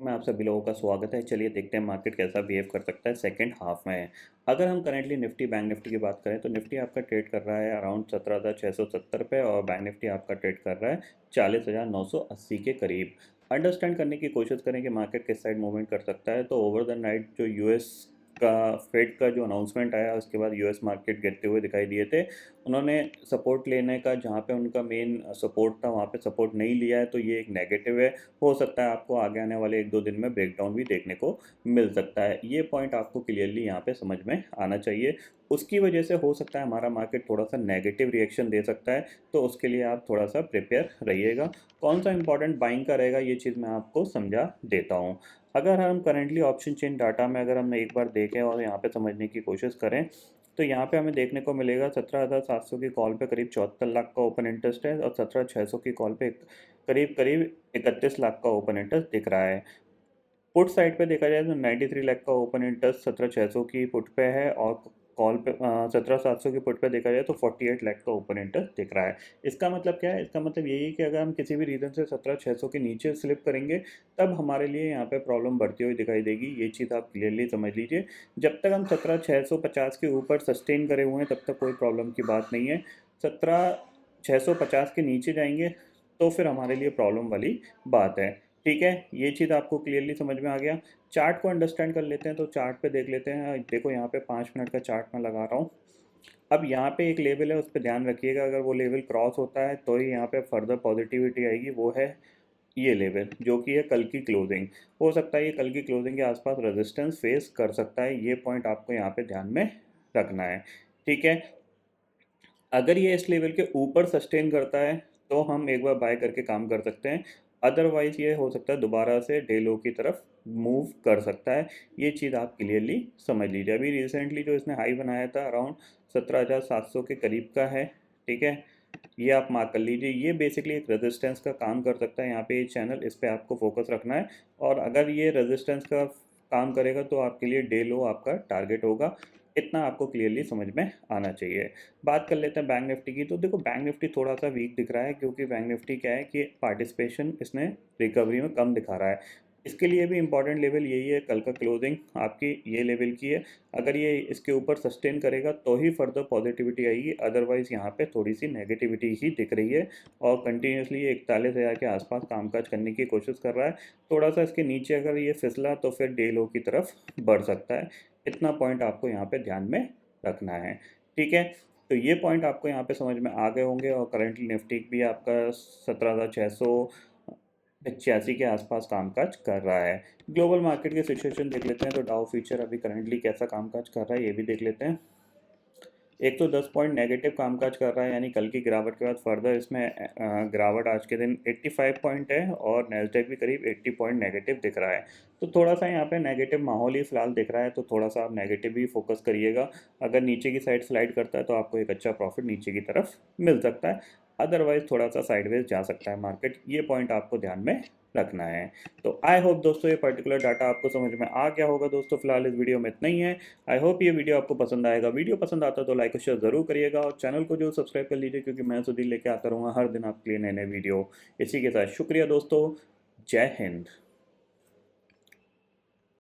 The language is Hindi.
में आप सभी लोगों का स्वागत है। चलिए देखते हैं मार्केट कैसा बिहेव कर सकता है सेकंड हाफ में। अगर हम करेंटली निफ्टी बैंक निफ्टी की बात करें तो निफ्टी आपका ट्रेड कर रहा है अराउंड 17,670 पे और बैंक निफ्टी आपका ट्रेड कर रहा है 40,980 के करीब। अंडरस्टैंड करने की कोशिश करें कि मार्केट किस साइड मूवमेंट कर सकता है। तो ओवर द नाइट जो यूएस का फेड का जो अनाउंसमेंट आया उसके बाद यूएस मार्केट गिरते हुए दिखाई दिए थे। उन्होंने सपोर्ट लेने का जहाँ पे उनका मेन सपोर्ट था वहाँ पे सपोर्ट नहीं लिया है, तो ये एक नेगेटिव है। हो सकता है आपको आगे आने वाले 1-2 दिन में ब्रेकडाउन भी देखने को मिल सकता है। ये पॉइंट आपको क्लियरली यहाँ पे समझ में आना चाहिए। उसकी वजह से हो सकता है हमारा मार्केट थोड़ा सा नेगेटिव रिएक्शन दे सकता है, तो उसके लिए आप थोड़ा सा प्रिपेयर रहिएगा। कौन सा इंपॉर्टेंट बाइंग का रहेगा ये चीज़ मैं आपको समझा देता हूँ। अगर हम करेंटली ऑप्शन चेन डाटा में अगर हम एक बार देखें और यहाँ पे समझने की कोशिश करें, तो यहाँ पे हमें देखने को मिलेगा 17,700 की कॉल पे करीब 74 लाख का ओपन इंटरेस्ट है और 17,600 की कॉल पे करीब करीब 31 लाख का ओपन इंटरेस्ट दिख रहा है। पुट साइड पे देखा जाए तो 93 लाख का ओपन इंटरेस्ट 17,600 की पुट पे है और कॉल पे 17,700 की पुट पे देखा जाए तो 48 लाख का ओपन इंटरेस्ट दिख रहा है। इसका मतलब क्या है? इसका मतलब यही है कि अगर हम किसी भी रीज़न से 17,600 के नीचे स्लिप करेंगे तब हमारे लिए यहाँ पे प्रॉब्लम बढ़ती हुई दिखाई देगी। ये चीज़ आप क्लियरली समझ लीजिए। जब तक हम 17,650 के ऊपर सस्टेन करे हुए हैं तब तक कोई प्रॉब्लम की बात नहीं है। 17,650 के नीचे जाएंगे तो फिर हमारे लिए प्रॉब्लम वाली बात है। ठीक है, ये चीज़ आपको क्लियरली समझ में आ गया। चार्ट को अंडरस्टैंड कर लेते हैं, तो चार्ट पे देख लेते हैं। देखो यहाँ पे 5 मिनट का चार्ट मैं लगा रहा हूँ। अब यहाँ पे एक लेवल है, उस पे ध्यान रखिएगा। अगर वो लेवल क्रॉस होता है तो ही यहाँ पे फर्दर पॉजिटिविटी आएगी। वो है ये लेवल जो कि है कल की क्लोजिंग। हो सकता है ये कल की क्लोजिंग के आसपास रेजिस्टेंस फेस कर सकता है। ये पॉइंट आपको यहाँ पे ध्यान में रखना है। ठीक है, अगर ये इस लेवल के ऊपर सस्टेन करता है तो हम एक बार बाय करके काम कर सकते हैं। अदरवाइज ये हो सकता है दोबारा से डे लो की तरफ मूव कर सकता है। ये चीज़ आप क्लियरली समझ लीजिए। अभी रिसेंटली जो इसने हाई बनाया था अराउंड 17,700 के करीब का है। ठीक है, ये आप मार्क कर लीजिए। ये बेसिकली एक रेजिस्टेंस का काम कर सकता है। यहाँ पे ये चैनल, इस पे आपको फोकस रखना है और अगर ये रेजिस्टेंस का काम करेगा तो आपके लिए डे लो आपका टारगेट होगा। इतना आपको क्लियरली समझ में आना चाहिए। बात कर लेते हैं बैंक निफ्टी की। तो देखो बैंक निफ्टी थोड़ा सा वीक दिख रहा है क्योंकि बैंक निफ्टी क्या है कि पार्टिसिपेशन इसने रिकवरी में कम दिखा रहा है। इसके लिए भी इंपॉर्टेंट लेवल यही है, कल का क्लोजिंग आपकी ये लेवल की है। अगर ये इसके ऊपर सस्टेन करेगा तो ही फर्दर पॉजिटिविटी आएगी। अदरवाइज यहाँ पे थोड़ी सी नेगेटिविटी ही दिख रही है और कंटिन्यूसली 41,000 के आसपास कामकाज करने की कोशिश कर रहा है। थोड़ा सा इसके नीचे अगर ये फिसला तो फिर डे लो की तरफ बढ़ सकता है। इतना पॉइंट आपको यहाँ पे ध्यान में रखना है। ठीक है, तो ये पॉइंट आपको यहाँ पे समझ में आ गए होंगे। और करंटली निफ्टी भी आपका 17,685 के आसपास कामकाज कर रहा है। ग्लोबल मार्केट की सिचुएशन देख लेते हैं। तो डाउ फ्यूचर अभी करंटली कैसा कामकाज कर रहा है ये भी देख लेते हैं। 110 पॉइंट नेगेटिव कामकाज कर रहा है, यानी कल की गिरावट के बाद फर्दर इसमें गिरावट आज के दिन 85 पॉइंट है और नैस्डैक भी करीब 80 पॉइंट नेगेटिव दिख रहा है। तो थोड़ा सा यहाँ पे नेगेटिव माहौल ही फिलहाल दिख रहा है, तो थोड़ा सा आप नेगेटिव ही फोकस करिएगा। अगर नीचे की साइड स्लाइड करता है तो आपको एक अच्छा प्रॉफिट नीचे की तरफ मिल सकता है। अदरवाइज थोड़ा सा साइडवेज जा सकता है मार्केट। ये पॉइंट आपको ध्यान में रखना है। तो आई होप दोस्तों ये पर्टिकुलर डाटा आपको समझ में आ गया होगा। दोस्तों फिलहाल इस वीडियो में इतना ही है। आई होप ये वीडियो आपको पसंद आएगा। वीडियो पसंद आता तो लाइक और शेयर जरूर करिएगा और चैनल को जो सब्सक्राइब कर लीजिए, क्योंकि मैं सुधीर लेके आता रहूँगा हर दिन आपके लिए नए नए वीडियो। इसी के साथ शुक्रिया दोस्तों। जय हिंद।